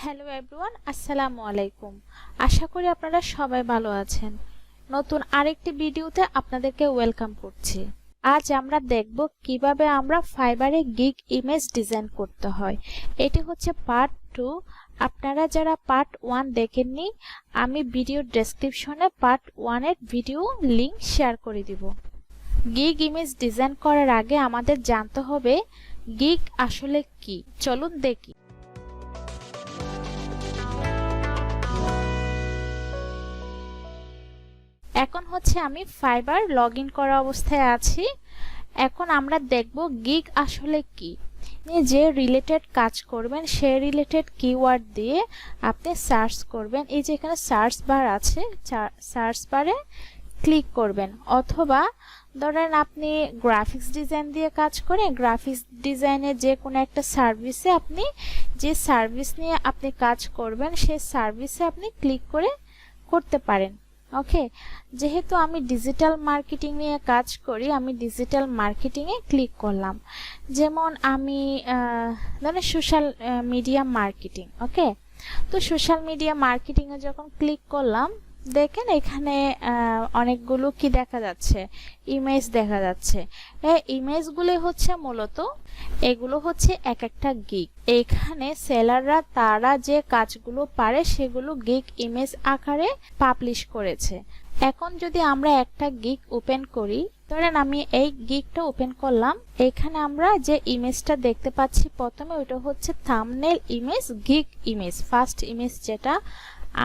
Hello everyone, আসসালামু আলাইকুম। আশা করি আপনারা সবাই ভালো আছেন। নতুন আরেকটি ভিডিওতে আপনাদেরকে ওয়েলকাম করছি। আজ আমরা দেখব কিভাবে আমরা ফাইবারে গিগ ইমেজ ডিজাইন করতে হয়। এটি হচ্ছে পার্ট 2। আপনারা যারা পার্ট 1 দেখেননি, আমি ভিডিও ডেসক্রিপশনে পার্ট 1 এর ভিডিও লিংক শেয়ার করে দিব। গিগ ইমেজ ডিজাইন করার আগে আমাদের জানতে হবে গিগ আসলে কি। চলুন দেখি। এখন হচ্ছে আমি ফাইবার লগ ইন করা অবস্থায় আছি। এখন আমরা দেখব গিগ আসলে কি। যে রিলেটেড কাজ করবেন সেই রিলেটেড কিওয়ার্ড দিয়ে আপনি সার্চ করবেন। এই যে এখানে সার্চ বার আছে, সার্চ বারে ক্লিক করবেন। অথবা ধরেন আপনি গ্রাফিক্স ডিজাইন দিয়ে কাজ করেন, গ্রাফিক্স ডিজাইনের যে কোনো একটা সার্ভিসে আপনি যে সার্ভিস নিয়ে আপনি কাজ করবেন সেই সার্ভিসে আপনি ক্লিক করে করতে পারেন। ওকে, যেহেতু আমি ডিজিটাল মার্কেটিং নিয়ে কাজ করি, আমি ডিজিটাল মার্কেটিংয়ে ক্লিক করলাম। যেমন আমি ধরেন সোশ্যাল মিডিয়া মার্কেটিং। ওকে, তো সোশ্যাল মিডিয়া মার্কেটিংয়ে যখন ক্লিক করলাম, দেখেন এখানে অনেকগুলো কি দেখা যাচ্ছে, ইমেজ দেখা যাচ্ছে। এই ইমেজগুলো হচ্ছে মূলত এগুলো হচ্ছে এক একটা গিগ। এখানে সেলাররা তারা যে কাজগুলো পারে সেগুলো গিগ ইমেজ আকারে পাবলিশ করেছে। এখন যদি আমরা একটা গিগ ওপেন করি, ধরেন আমি এই গিগটা ওপেন করলাম, এখানে আমরা যে ইমেজটা দেখতে পাচ্ছি প্রথমে ওটা হচ্ছে thumbnail image, gig image. First image যেটা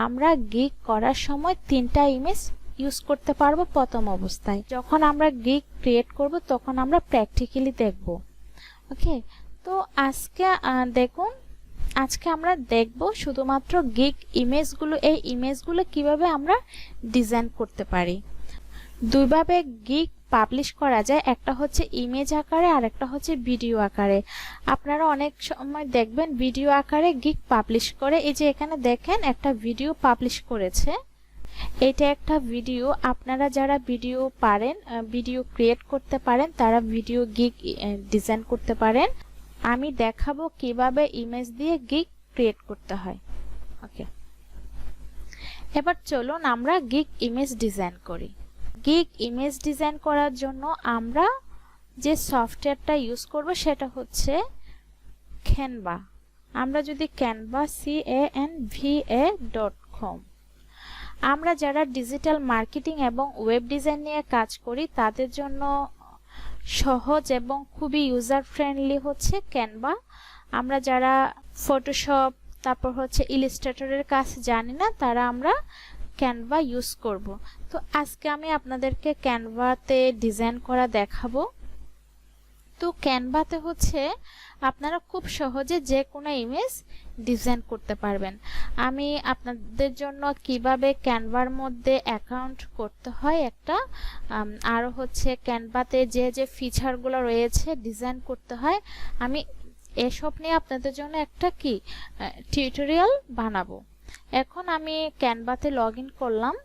আমরা গিগ করার সময় 3টা ইমেজ ইউজ করতে পারবো প্রথম অবস্থায়। যখন আমরা গিগ ক্রিয়েট করব তখন আমরা প্র্যাকটিক্যালি দেখব। ওকে, তো আজকে দেখুন, আজকে আমরা দেখব শুধুমাত্র গিগ ইমেজগুলো। এই ইমেজগুলো কিভাবে আমরা ডিজাইন করতে পারি। দুইভাবে গিগ পাবলিশ করা যায়, একটা হচ্ছে ইমেজ আকারে আর একটা হচ্ছে ভিডিও আকারে। আপনারা অনেক সময় দেখবেন ভিডিও আকারে গিগ পাবলিশ করে। এই যে এখানে দেখেন একটা ভিডিও পাবলিশ করেছে, এটা একটা ভিডিও। আপনারা যারা ভিডিও পারেন, ভিডিও ক্রিয়েট করতে পারেন, তারা ভিডিও গিগ ডিজাইন করতে পারেন। আমি দেখাবো কিভাবে ইমেজ দিয়ে গিগ ক্রিয়েট করতে হয়। ওকে, এবার চলুন আমরা গিগ ইমেজ ডিজাইন করি। গিগ ইমেজ ডিজাইন করার জন্য আমরা যে সফটওয়্যারটা ইউজ করব সেটা হচ্ছে ক্যানভা। আমরা যদি ক্যানভা canva.com, আমরা যারা ডিজিটাল মার্কেটিং এবং ওয়েব ডিজাইন নিয়ে কাজ করি তাদের জন্য সহজ এবং খুবই ইউজার ফ্রেন্ডলি হচ্ছে ক্যানভা। আমরা যারা ফটোশপ তারপর হচ্ছে ইলাস্ট্রেটরের কাজ জানি না, তারা আমরা ক্যানভা ইউজ করব। তো আজকে আমি আপনাদেরকে ক্যানভাতে ডিজাইন করা দেখাবো। তো ক্যানভাতে হচ্ছে আপনারা খুব সহজে যে কোনো ইমেজ ডিজাইন করতে পারবেন। আমি আপনাদের জন্য কিভাবে ক্যানভার মধ্যে অ্যাকাউন্ট করতে হয় একটা, আরও হচ্ছে ক্যানভাতে যে যে ফিচারগুলো রয়েছে ডিজাইন করতে হয়, আমি এসব নিয়ে আপনাদের জন্য একটা টিউটোরিয়াল বানাবো। এখন আমি ক্যানভাতে লগ ইন করলাম।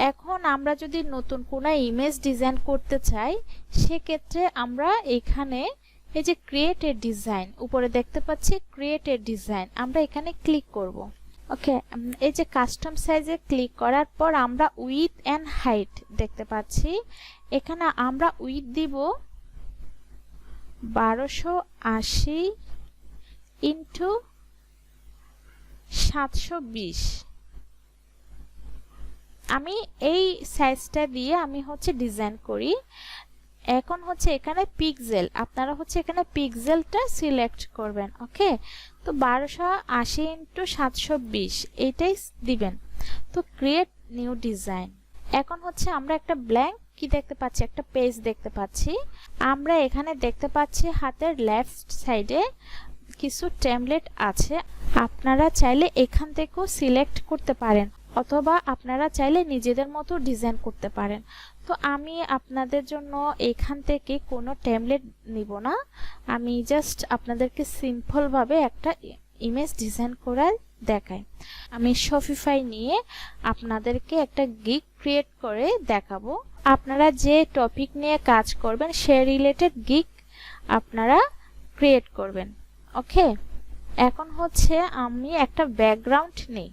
এখন আমরা যদি নতুন কোনো ইমেজ ডিজাইন করতে চাই, সেক্ষেত্রে আমরা এখানে এই যে ক্রিয়েট এ ডিজাইন উপরে দেখতে পাচ্ছি, ক্রিয়েট এ ডিজাইন, আমরা এখানে ক্লিক করব। ওকে, এই যে কাস্টম সাইজে ক্লিক করার পর আমরা উইথ অ্যান্ড হাইট দেখতে পাচ্ছি। এখানে আমরা উইথ দিব 1280 ইন্টু 720। আমি এই সাইজটা দিয়ে আমি হচ্ছে ডিজাইন করি। এখন হচ্ছে এখানে পিক্সেল, আপনারা হচ্ছে এখানে পিক্সেলটা সিলেক্ট করবেন। ওকে, তো 1280 ইন্টু 720 এইটাই দিবেন। তো ক্রিয়েট নিউ ডিজাইন। এখন হচ্ছে আমরা একটা ব্ল্যাঙ্ক কি দেখতে পাচ্ছি, একটা পেজ দেখতে পাচ্ছি। আমরা এখানে দেখতে পাচ্ছি হাতের লেফট সাইডে কিছু টেমপ্লেট আছে। আপনারা চাইলে এখান থেকেও সিলেক্ট করতে পারেন, অথবা আপনারা চাইলে নিজেদের মতো ডিজাইন করতে পারেন। তো আমি আপনাদের জন্য এখান থেকে কোনো টেমপ্লেট নিব না, আমি জাস্ট আপনাদেরকে সিম্পলভাবে একটা ইমেজ ডিজাইন করার দেখাই। আমি শপিফাই নিয়ে আপনাদেরকে একটা গিগ ক্রিয়েট করে দেখাবো। আপনারা যে টপিক নিয়ে কাজ করবেন সে রিলেটেড গিগ আপনারা ক্রিয়েট করবেন। ওকে, এখন হচ্ছে আমি একটা ব্যাকগ্রাউন্ড নেই।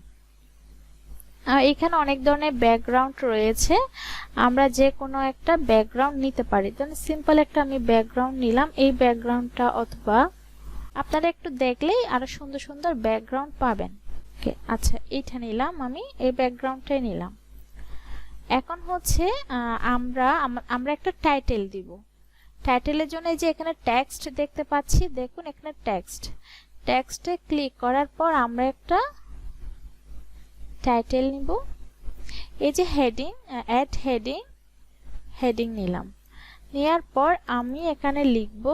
এখানে অনেক ধরনের ব্যাকগ্রাউন্ড রয়েছে, আমরা যে কোনো একটা ব্যাকগ্রাউন্ড নিতে পারি। তাহলে সিম্পল একটা আমি ব্যাকগ্রাউন্ড নিলাম। এই ব্যাকগ্রাউন্ডটা অথবা আপনারা একটু দেখলেই আরো সুন্দর সুন্দর ব্যাকগ্রাউন্ড পাবেন। ওকে, আচ্ছা এইটা নিলাম, আমি এই ব্যাকগ্রাউন্ডটাই নিলাম। এখন হচ্ছে আমরা একটা টাইটেল দিব। টাইটেলের জন্য এই যে এখানে টেক্সট দেখতে পাচ্ছি, দেখুন এখানে টেক্সটে ক্লিক করার পর আমরা একটা টাইটেল নিব। এই যে হেডিং, অ্যাড হেডিং নিলাম। নেওয়ার পর আমি এখানে লিখব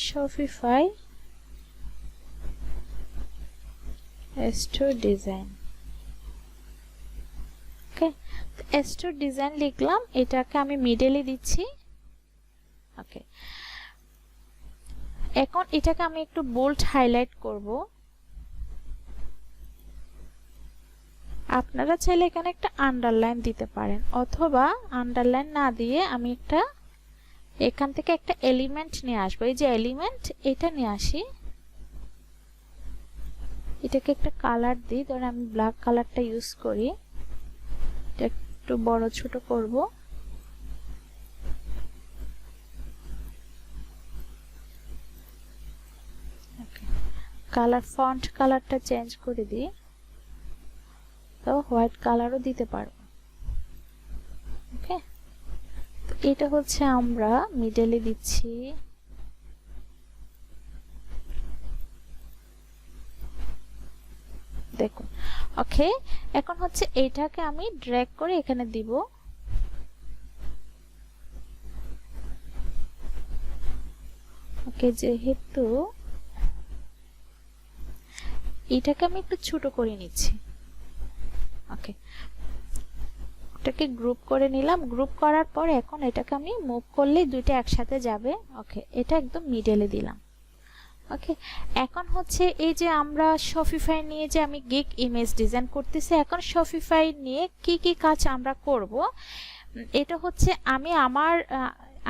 শপিফাই স্টোর ডিজাইন। ওকে, স্টোর ডিজাইন লিখলাম, এটাকে আমি মিডলে দিচ্ছি। ওকে, এখন এটাকে আমি একটু বোল্ড হাইলাইট করব। আপনারা চাইলে এখানে একটা আন্ডারলাইন দিতে পারেন, অথবা আন্ডারলাইন না দিয়ে আমি এখান থেকে একটা এলিমেন্ট নিয়ে আসবো। এই যে এলিমেন্ট, এটা নিয়ে আসি, এটাকে একটা কালার দিই। ধরেন আমি ব্ল্যাক কালারটা ইউজ করি, এটা একটু বড় ছোট করব। কালার, ফন্ট কালারটা চেঞ্জ করে দিই, তো হোয়াইট কালারও দিতে পারবো। ওকে, তো এটা হচ্ছে আমরা মিডলে দিচ্ছি। দেখুন, ওকে, এখন হচ্ছে এইটাকে আমি ড্র্যাগ করে এখানে দিব। ওকে, যেহেতু এটাকে আমি একটু ছোট করে নিচ্ছি। ওকে, এটাকে গ্রুপ করে নিলাম। গ্রুপ করার পর এখন এটাকে আমি মুভ করলে দুইটা একসাথে যাবে। ওকে, এটা একদম মিডলে দিলাম। ওকে, এখন হচ্ছে এই যে আমরা শপিফাই নিয়ে যে আমি গিগ ইমেজ ডিজাইন করতেছি, এখন শপিফাই নিয়ে কি কি কাজ আমরা করব, এটা হচ্ছে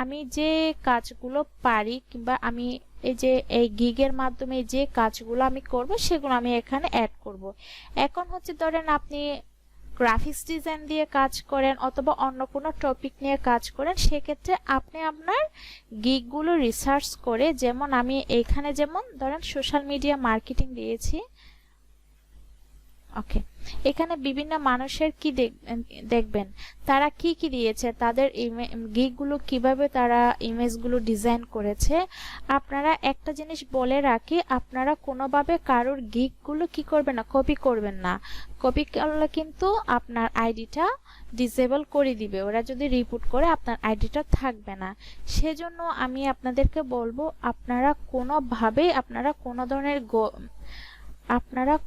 আমি যে কাজগুলো পারি, কিংবা আমি এই যে এই গিগের মাধ্যমে যে কাজগুলো আমি করব সেগুলো আমি এখানে অ্যাড করব। এখন হচ্ছে ধরেন আপনি গ্রাফিক্স ডিজাইন দিয়ে কাজ করেন অথবা অন্য কোনো টপিক নিয়ে কাজ করেন, সেক্ষেত্রে আপনি আপনার গিগগুলো রিসার্চ করে, যেমন আমি এখানে যেমন ধরেন সোশ্যাল মিডিয়া মার্কেটিং দিয়েছি। ওকে, এখানে বিভিন্ন মানুষের কি দেখবেন তারা কি কি দিয়েছে, তাদের গিগগুলো কিভাবে তারা ইমেজগুলো ডিজাইন করেছে। আপনারা একটা জিনিস বলে রাখি, আপনারা কোনোভাবে কারোর গিগগুলো কি করবেন না, কপি করবেন না। কপি করলে কিন্তু আপনার আইডিটা ডিসেবল করে দিবে, ওরা যদি রিপোর্ট করে আপনার আইডিটা থাকবে না। সেজন্য আমি আপনাদেরকে বলবো, আপনারা কোনোভাবেই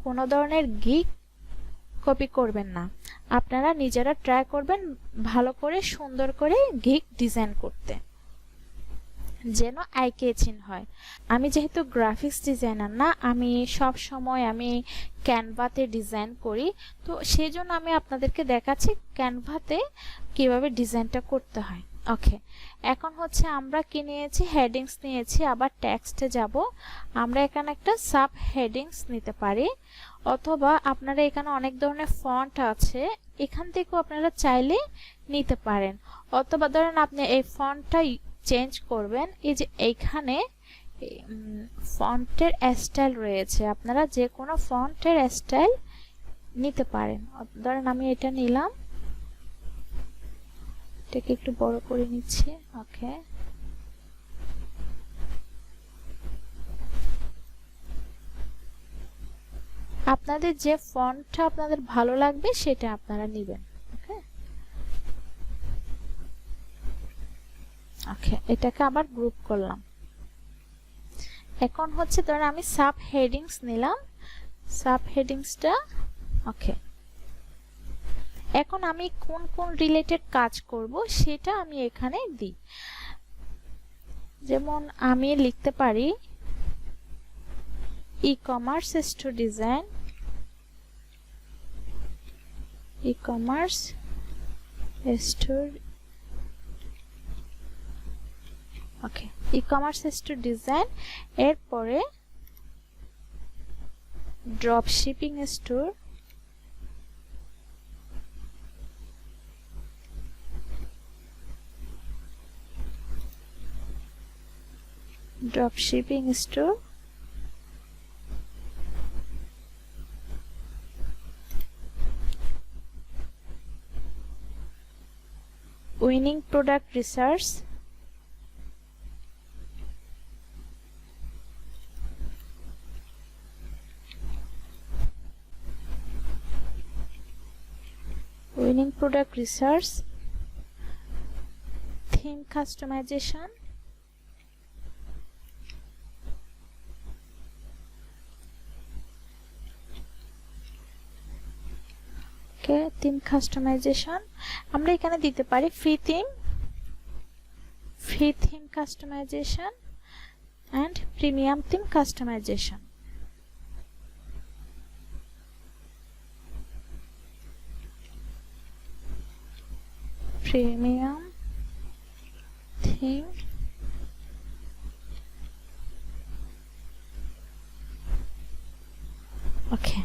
কোনো ধরনের গিগ কপি করবেন না। আপনারা নিজেরা ট্রাই করবেন ভালো করে সুন্দর করে গিগ ডিজাইন করতে, যেন আই ক্যাচিং হয়। আমি যেহেতু গ্রাফিক্স ডিজাইনার না, আমি সব সময় ক্যানভাতে ডিজাইন করি, তো সেজন্য আমি আপনাদেরকে দেখাচ্ছি ক্যানভাতে কিভাবে ডিজাইনটা করতে হয়। ওকে, এখন হচ্ছে আমরা কি নিয়েছি, হেডিংস নিয়েছি। আবার টেক্সটে যাব, আমরা এখানে একটা সাব হেডিংস নিতে পারি, অথবা আপনারা এখানে অনেক ধরনের ফন্ট আছে, এখান থেকেও আপনারা চাইলে নিতে পারেন। অথবা ধরেন আপনি এই ফন্টটা চেঞ্জ করবেন, এই যে এইখানে ফন্টের স্টাইল রয়েছে, আপনারা যে কোনো ফন্টের স্টাইল নিতে পারেন। ধরেন আমি এটা নিলাম, এটাকে একটু বড় করে নিচ্ছি। ওকে, আপনাদের যে ফন্টটা আপনাদের ভালো লাগবে সেটা আপনারা নেবেন। ওকে, ওকে, এটাকে আবার গ্রুপ করলাম। এখন হচ্ছে ধরেন আমি সাব হেডিংস নিলাম, সাব হেডিংসটা। ওকে, এখন আমি কোন কোন রিলেটেড কাজ করব সেটা আমি এখানে দিই। যেমন আমি লিখতে পারি e-commerce store design, e-commerce store. Okay, e-commerce store design, এরপরে drop shipping store, drop shipping store, winning product research, winning product research, theme customization, theme customization আমরা এখানে দিতে পারি free theme customization and premium theme customization. Premium theme okay.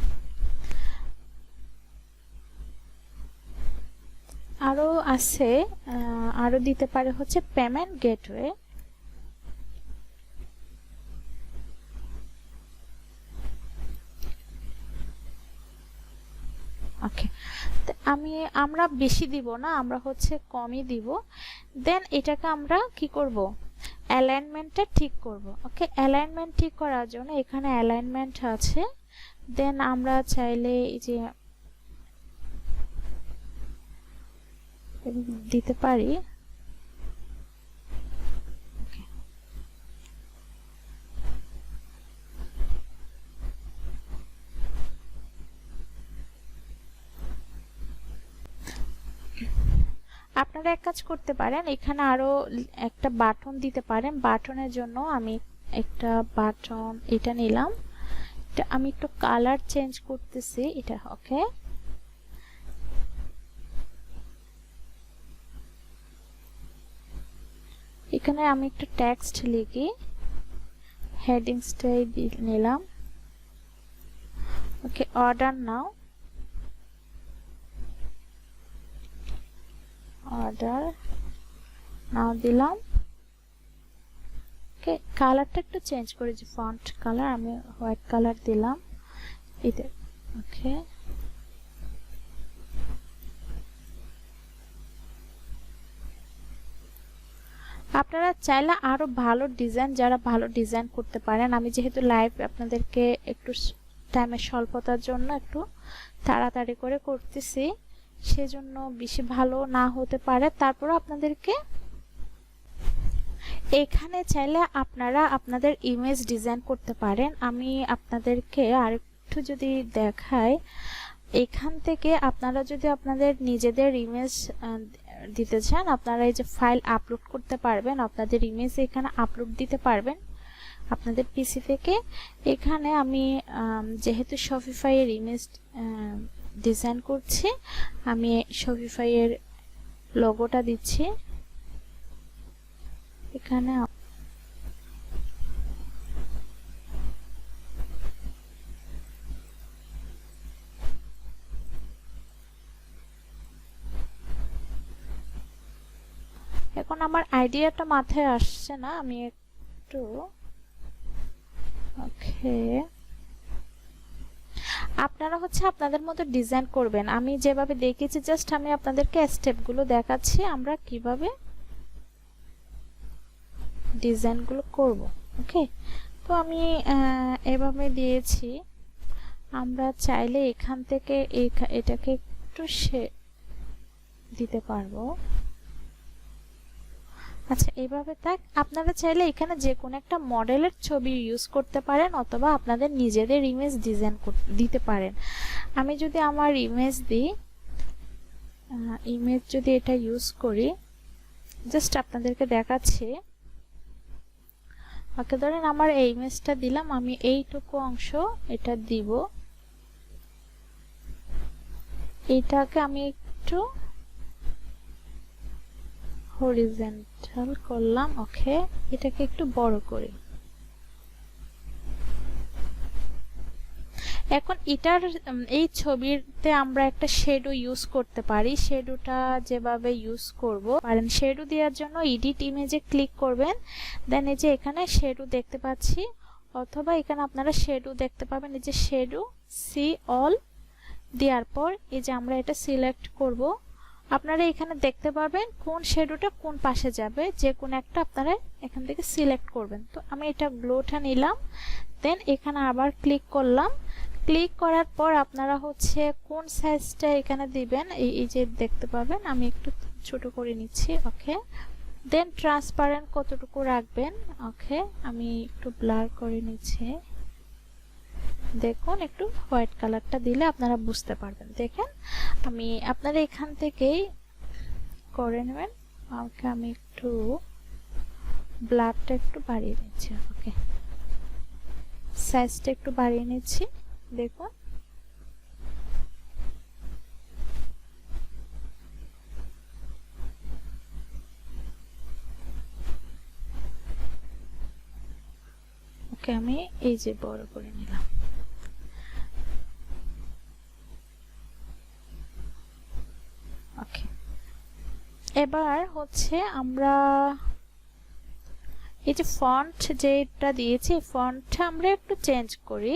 আরো আছে, আরো দিতে পারে হচ্ছে পেমেন্ট গেটওয়ে, ওকে। আমরা বেশি দিব না, আমরা হচ্ছে কমই দিব। দেন এটাকে আমরা কি করব, অ্যালাইনমেন্টটা ঠিক করব। ওকে, অ্যালাইনমেন্ট ঠিক করার জন্য এখানে অ্যালাইনমেন্ট আছে। দেন আমরা চাইলে এই যে দিতে পারি আপনারা এক কাজ করতে পারেন, এখানে আরো একটা বাটন দিতে পারেন। বাটনের জন্য আমি একটা বাটন এটা নিলাম, এটা আমি একটু কালার চেঞ্জ করতেছি এটা। ওকে, এখানে আমি একটু টেক্সট লিখি, হেডিংসটাই নিলাম। ওকে, অর্ডার নাও, অর্ডার নাও দিলাম। ওকে, কালারটা একটু চেঞ্জ করে, যে ফন্ট কালার আমি হোয়াইট কালার দিলাম এটা। ওকে, আপনারা চাইলে আরো ভালো ডিজাইন, যারা ভালো ডিজাইন করতে পারেন, আমি যেহেতু লাইভ আপনাদেরকে একটু টাইমের স্বল্পতার জন্য একটু তাড়াতাড়ি করে করতেছি, সেজন্য বেশি ভালো না হতে পারে, তারপর আপনাদেরকে এখানে চাইলে আপনারা আপনাদের ইমেজ ডিজাইন করতে পারেন। আমি আপনাদেরকে আরেকটু যদি দেখাই, এখান থেকে আপনারা যদি আপনাদের নিজেদের ইমেজ দিতে চান, আপনারা এই যে ফাইল আপলোড করতে পারবেন, আপনাদের ইমেজ এখানে আপলোড দিতে পারবেন আপনাদের পিসি থেকে। এখানে আমি যেহেতু শপিফাই এর ইমেজ ডিজাইন করছি, আমি শপিফাই এর লোগোটা দিচ্ছি এখানে। এখন আমার আইডিয়াটা মাথায় আসছে না, আমি একটু ওকে। আপনারা হচ্ছে আপনাদের মতো ডিজাইন করবেন, আমি যেভাবে দেখিয়েছি জাস্ট আমি আপনাদেরকে স্টেপগুলো দেখাচ্ছি আমরা কিভাবে ডিজাইনগুলো করব। ওকে, তো আমি এভাবে দিয়েছি। আমরা চাইলে এখান থেকে এটাকে একটু দিতে পারবো। আচ্ছা, এইভাবে থাক। আপনারা চাইলে এখানে যে কোনো একটা মডেলের ছবি ইউজ করতে পারেন, অথবা আপনাদের নিজেদের ইমেজ ডিজাইন দিতে পারেন। আমি যদি আমার ইমেজ দিই, ইমেজ যদি এটা ইউজ করি, জাস্ট আপনাদেরকে দেখাচ্ছি। ওকে, ধরেন আমার এই ইমেজটা দিলাম, আমি এইটুকু অংশ এটা দিব, এইটাকে আমি একটু হরিজন্টাল করলাম। ওকে, এটাকে একটু বড় করি। এখন এটার এই ছবিতে আমরা একটা শ্যাডো ইউজ করতে পারি। শ্যাডোটা যেভাবে ইউজ করব পারেন, শ্যাডো দেওয়ার জন্য এডিট ইমেজে ক্লিক করবেন, দেন এই যে এখানে শ্যাডো দেখতে পাচ্ছি, অথবা এখানে আপনারা শ্যাডো দেখতে পাবেন, এই যে শ্যাডো সি অল দেওয়ার পর এই যে আমরা এটা সিলেক্ট করব। আপনারা এখানে দেখতে পাবেন কোন শ্যাডোটা কোন পাশে যাবে, যে কোনো একটা আপনারা এখান থেকে সিলেক্ট করবেন। তো আমি এটা গ্লোটা নিলাম, দেন এখানে আবার ক্লিক করলাম। ক্লিক করার পর আপনারা হচ্ছে কোন সাইজটা এখানে দিবেন এই যে দেখতে পাবেন, আমি একটু ছোট করে নিচ্ছি। ওকে, দেন ট্রান্সপারেন্ট কতটুকু রাখবেন। ওকে, আমি একটু ব্লার করে নিচ্ছি। দেখুন একটু হোয়াইট কালারটা দিলে আপনারা বুঝতে পারবেন। দেখেন আমি আপনারা এখান থেকেই করে নেবেন। ওকে, আমি একটু ব্লারটা একটু বাড়িয়ে নিচ্ছি। ওকে, সাইজটা একটু বাড়িয়ে নিচ্ছি। দেখুন ওকে, আমি এই যে বড় করে নিলাম। ওকে, এবার হচ্ছে আমরা এই যে ফন্ট যেটা দিয়েছি, ফন্টটা আমরা একটু চেঞ্জ করি।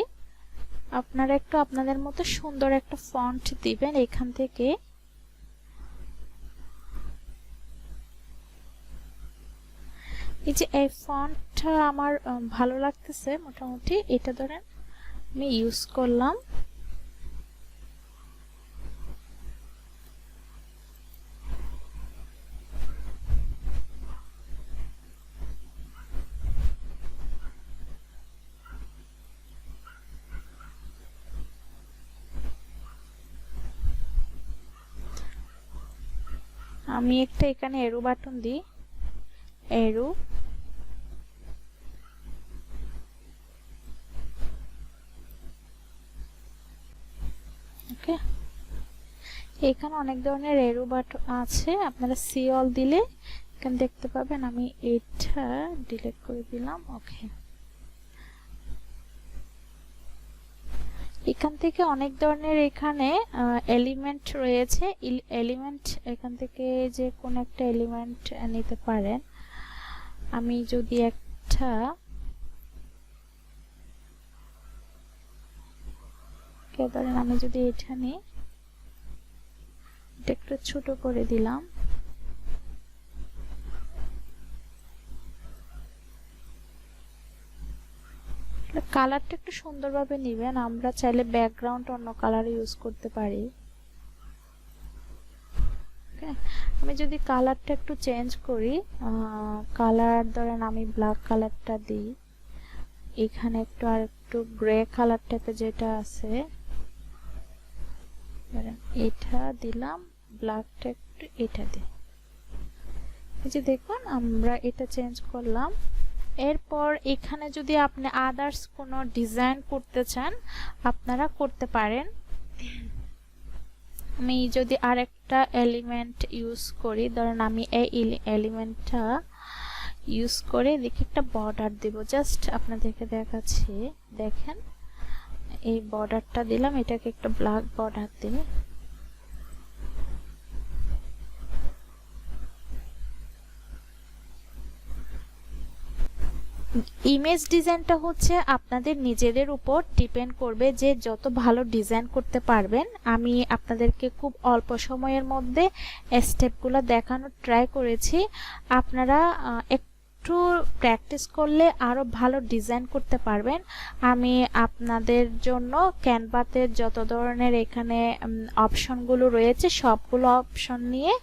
আপনারা একটু আপনাদের মতো সুন্দর একটা ফন্ট দিবেন এখান থেকে। এই যে এই ফন্টটা আমার ভালো লাগতেছে মোটামুটি, এটা ধরেন আমি ইউজ করলাম। আমি একটা এখানে এরো বাটন দিই, এরো। ওকে, এখানে অনেক ধরনের এরো বাটন আছে, আপনারা সি অল দিলে এখানে দেখতে পাবেন। আমি এটা ডিলিট করে দিলাম। ওকে, এখান থেকে অনেক ধরনের এখানে এলিমেন্ট রয়েছে। এলিমেন্ট এখান থেকে যে কোন একটা এলিমেন্ট নিতে পারেন। আমি যদি একটা ধরেন আমি যদি এটা নিই, এটা একটু ছোট করে দিলাম। কালারটা একটু সুন্দরভাবে নেবেন। আমরা চাইলে ব্যাকগ্রাউন্ড অন্য কালার ইউজ করতে পারি। আমি যদি কালারটা একটু চেঞ্জ করি, কালার ধরেন আমি ব্ল্যাক কালারটা দিই, এখানে একটু আর একটু গ্রে কালার টাইপের যেটা আছে এটা দিলাম, ব্ল্যাকটা একটু এটা দিই। এই যে দেখুন আমরা এটা চেঞ্জ করলাম। এরপর এখানে যদি আপনি আদার্স কোনো ডিজাইন করতে চান আপনারা করতে পারেন। আমি যদি আরেকটা এলিমেন্ট ইউজ করি, ধরেন আমি এই এলিমেন্টটা ইউজ করে দেখি একটা বর্ডার দেব, জাস্ট আপনাদেরকে দেখাচ্ছি। দেখেন এই বর্ডারটা দিলাম, এটাকে একটা ব্ল্যাক বর্ডার দিই। ইমেজ ডিজাইনটা হচ্ছে আপনাদের নিজেদের উপর ডিপেন্ড করবে যে যত ভালো ডিজাইন করতে পারবেন। আমি আপনাদেরকে খুব অল্প সময়ের মধ্যে স্টেপগুলো দেখানোর ট্রাই করেছি। আপনারা একটু প্র্যাকটিস করলে আরো ভালো ডিজাইন করতে পারবেন। আমি আপনাদের জন্য ক্যানভাতে যত ধরনের এখানে অপশনগুলো রয়েছে সবগুলো অপশন নিয়ে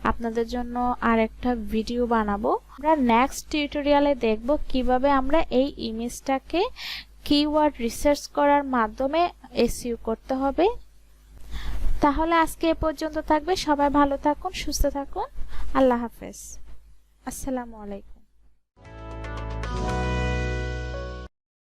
আপনাদের জন্য আরেকটা ভিডিও বানাবো। আমরা নেক্সট টিউটোরিয়ালে দেখব কিভাবে আমরা এই ইমেজটাকে কিওয়ার্ড রিসার্চ করার মাধ্যমে এসইও করতে হবে। তাহলে আজকে এ পর্যন্ত থাকবে। সবাই ভালো থাকুন, সুস্থ থাকুন। আল্লাহ হাফেজ। আসসালামু আলাইকুম।